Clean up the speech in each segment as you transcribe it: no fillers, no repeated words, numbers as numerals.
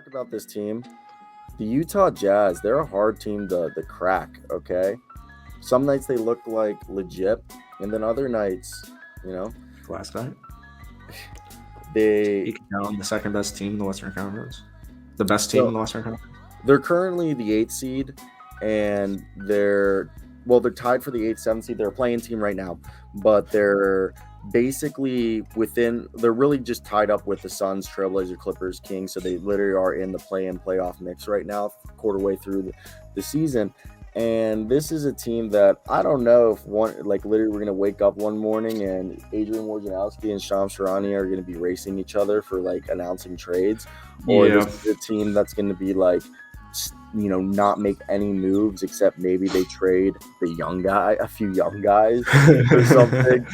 talk about this team. The Utah Jazz, they're a hard team to crack, okay? Some nights they look like legit, and then other nights, you know, Last night, they you can count on the second best team in the Western Conference, the best team in so the Western Conference. they're currently the eighth seed, and they're tied for the eighth, seventh seed. They're a playing team right now, but they're basically within. They're really just tied up with the Suns, Trailblazers, Clippers, Kings. So they literally are in the play-in playoff mix right now, quarter way through the season. And this is a team that I don't know if literally we're gonna wake up one morning and Adrian Wojnarowski and Shams Charania are gonna be racing each other for like announcing trades, or Yeah, this is a team that's gonna be like not make any moves except maybe they trade a few young guys or something.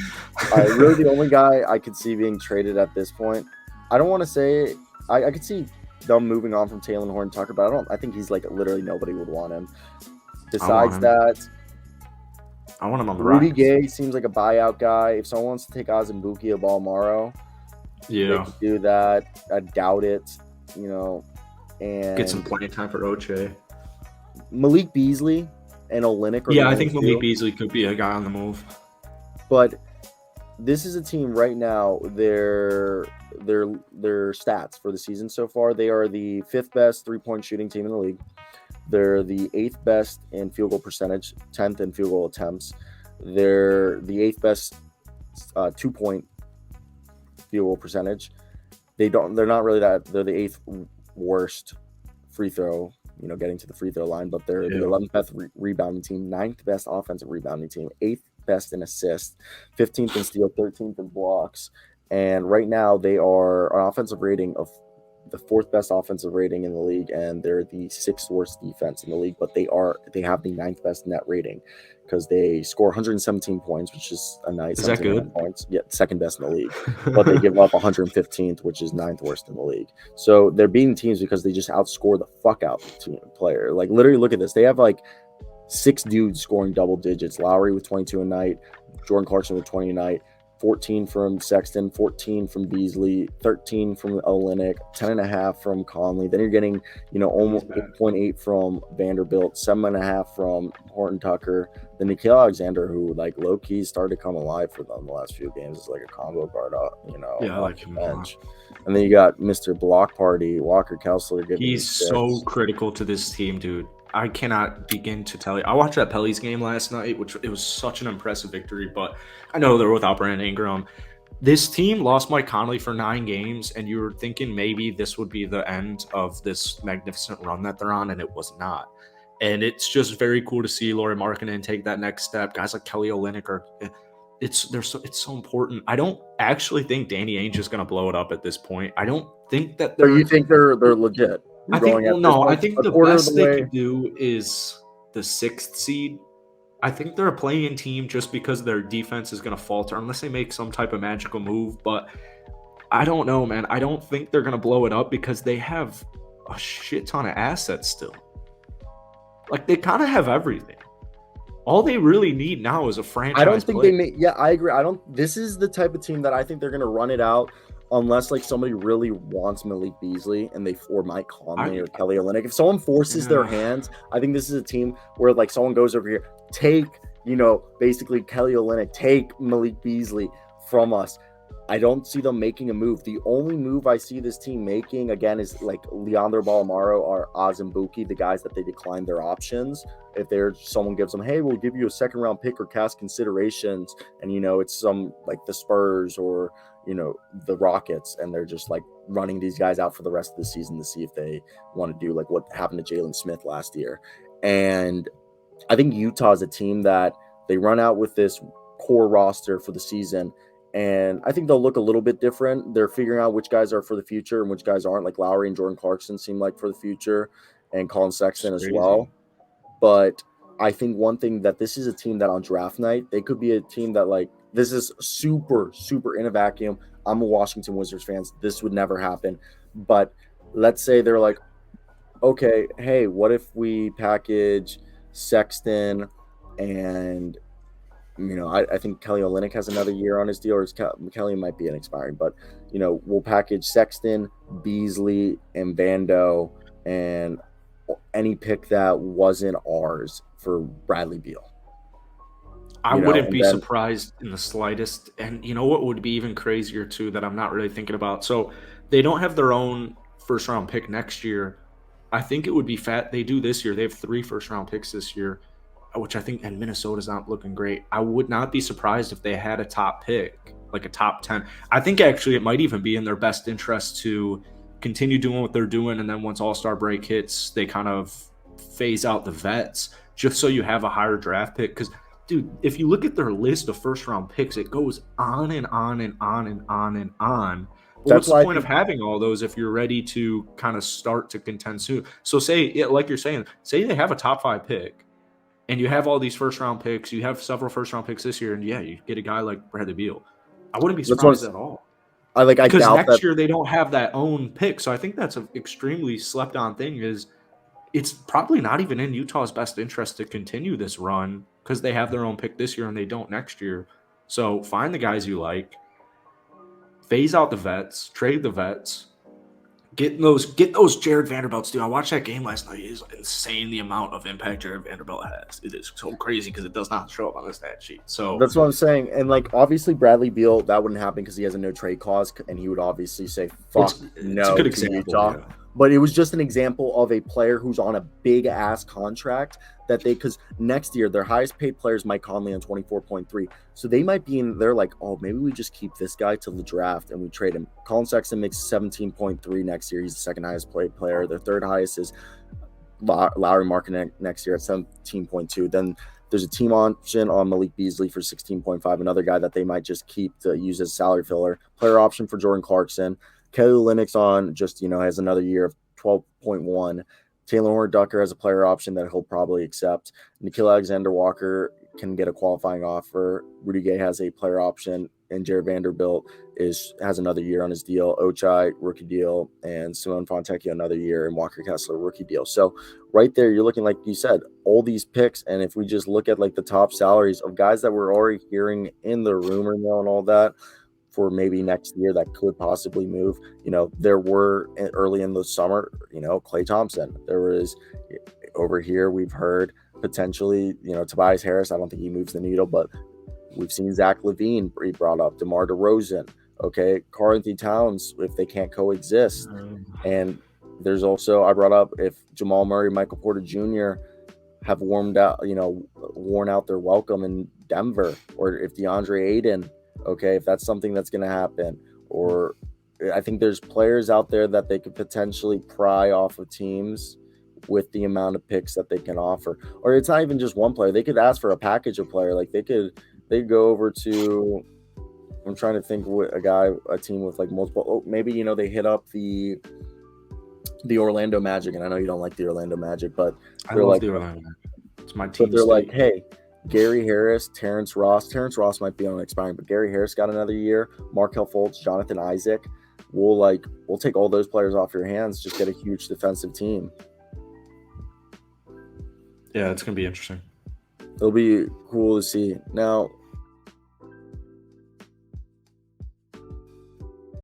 Really, the only guy I could see being traded at this point, I don't want to say I could see them moving on from Taylor Horn Tucker, but I think he's like literally nobody would want him. Besides him. that, I want him on the Rudy Rockets. Gay seems like a buyout guy. If someone wants to take Azumbuki of Balmaro, they Yeah, could do that. I doubt it, and get some playing time for Oche. Malik Beasley and Olynyk are Yeah, the I only think Malik two. Beasley could be a guy on the move. But this is a team right now. Their stats for the season so far, they are the fifth best 3-point shooting team in the league. They're the eighth best in field goal percentage, 10th in field goal attempts. They're the eighth best 2-point field goal percentage. They're not really that. They're the eighth worst free throw, getting to the free throw line, but they're the 11th best rebounding team, 9th best offensive rebounding team, 8th best in assists, 15th in steal, 13th in blocks. And right now they are an offensive rating of the fourth best offensive rating in the league, and they're the sixth worst defense in the league, but they have the ninth best net rating because they score 117 points, which is a nice. Is that good? Points, yeah, second best in the league, but they give up 115th, which is ninth worst in the league. So they're beating teams because they just outscore the fuck out the team player. Like literally, look at this. They have like 6 dudes scoring double digits. Lowry with 22 a night, Jordan Clarkson with 20 a night. 14 from Sexton, 14 from Beasley, 13 from Olynyk, 10.5 from Conley. Then you're getting, almost 8.8 from Vanderbilt, 7.5 from Horton Tucker. Then Nickeil Alexander, who like low key started to come alive for them the last few games, is like a combo guard up, Yeah, I like him bench. And then you got Mr. Block Party, Walker Kessler. He's so critical to this team, dude. I cannot begin to tell you. I watched that Pelly's game last night, it was such an impressive victory, but I know they're without Brandon Ingram. This team lost Mike Conley for 9 games, and you were thinking maybe this would be the end of this magnificent run that they're on, and it was not. And it's just very cool to see Lauri Markkanen take that next step. Guys like Kelly Olynyk it's so important. I don't actually think Danny Ainge is going to blow it up at this point. I don't think that they're. So you think they're legit? I think the best they could do is the 6th seed. I think they're a play-in team just because their defense is going to falter unless they make some type of magical move. But I don't know, man. I don't think they're going to blow it up because they have a shit ton of assets still. Like, they kind of have everything. All they really need now is a franchise. I don't think player. Yeah, I agree. This is the type of team that I think they're going to run it out. Unless like somebody really wants Malik Beasley and or Mike Conley or Kelly Olynyk. If someone forces their hands, I think this is a team where like someone goes over here, take, basically Kelly Olynyk, take Malik Beasley from us. I don't see them making a move. The only move I see this team making, again, is like Leandro Balmaro or Azumbuki, the guys that they declined their options. If someone gives them, hey, we'll give you a second round pick or cast considerations, and it's some like the Spurs or the Rockets, and they're just like running these guys out for the rest of the season to see if they want to do like what happened to Jalen Smith last year. And I think Utah is a team that they run out with this core roster for the season, and I think they'll look a little bit different. They're figuring out which guys are for the future and which guys aren't. Like Lowry and Jordan Clarkson seem like for the future, and Colin Sexton as well. But I think one thing that this is a team that on draft night, they could be a team that like, this is super, super in a vacuum. I'm a Washington Wizards fan. This would never happen. But let's say they're like, okay, hey, what if we package Sexton and I think Kelly Olynyk has another year on his deal, or Kelly might be an expiring, but we'll package Sexton, Beasley, and Vando, and any pick that wasn't ours for Bradley Beal. I wouldn't And be then surprised in the slightest. And you know what would be even crazier too that I'm not really thinking about? So they don't have their own first round pick next year. I think it would be fat. They do this year. They have 3 first round picks this year, which I think, and Minnesota's not looking great. I would not be surprised if they had a top pick, like a top 10. I think actually it might even be in their best interest to continue doing what they're doing. And then once All-Star break hits, they kind of phase out the vets just so you have a higher draft pick. Because, dude, if you look at their list of first round picks, it goes on and on and on and on and on. Well, what's the point of having all those if you're ready to kind of start to contend soon? So say, like you're saying, say they have a top 5 pick and you have all these first round picks, you have several first round picks this year, and yeah, you get a guy like Bradley Beal. I wouldn't be surprised at all. Because next year they don't have that own pick. So I think that's an extremely slept on thing is it's probably not even in Utah's best interest to continue this run because they have their own pick this year and they don't next year. So find the guys you like, phase out the vets, trade the vets, get those Jared Vanderbilts, dude. I watched that game last night. It is insane the amount of impact Jared Vanderbilt has. It is so crazy because it does not show up on the stat sheet. So that's what I'm saying. And like obviously Bradley Beal, that wouldn't happen because he has a no trade clause, and he would obviously say fuck no it's a good to example, Utah. Yeah. But it was just an example of a player who's on a big ass contract that because next year their highest paid player is Mike Conley on 24.3. So they might be they're like, oh, maybe we just keep this guy till the draft and we trade him. Colin Sexton makes 17.3 next year. He's the second highest paid player. Their third highest is Lowry Markkanen next year at 17.2. Then there's a team option on Malik Beasley for 16.5, another guy that they might just keep to use as salary filler. Player option for Jordan Clarkson. Kelly Olynyk on just, has another year of 12.1. Taylor Horton-Tucker has a player option that he'll probably accept. Nickeil Alexander-Walker can get a qualifying offer. Rudy Gay has a player option, and Jared Vanderbilt has another year on his deal. Ochai, rookie deal, and Simone Fontecchio another year, and Walker Kessler, rookie deal. So right there, you're looking, like you said, all these picks, and if we just look at like the top salaries of guys that we're already hearing in the rumor mill and all that, for maybe next year that could possibly move. There were early in the summer, Klay Thompson. There was over here, we've heard potentially, Tobias Harris. I don't think he moves the needle, but we've seen Zach LaVine be brought up, DeMar DeRozan. Okay. Karl Anthony Towns, if they can't coexist. And there's also, I brought up if Jamal Murray, Michael Porter Jr. have worn out their welcome in Denver, or if DeAndre Ayton, okay, if that's something that's going to happen, or I think there's players out there that they could potentially pry off of teams with the amount of picks that they can offer. Or it's not even just one player. They could ask for a package of player. Like they'd go over to, I'm trying to think what a team with like multiple, maybe, they hit up the Orlando Magic. And I know you don't like the Orlando Magic, but I love the Orlando Magic. It's my team. But they're like, hey, Gary Harris, Terrence Ross might be on expiring, but Gary Harris got another year. Markelle Fultz, Jonathan Isaac. We'll take all those players off your hands. Just get a huge defensive team. Yeah, it's gonna be interesting. It'll be cool to see. Now,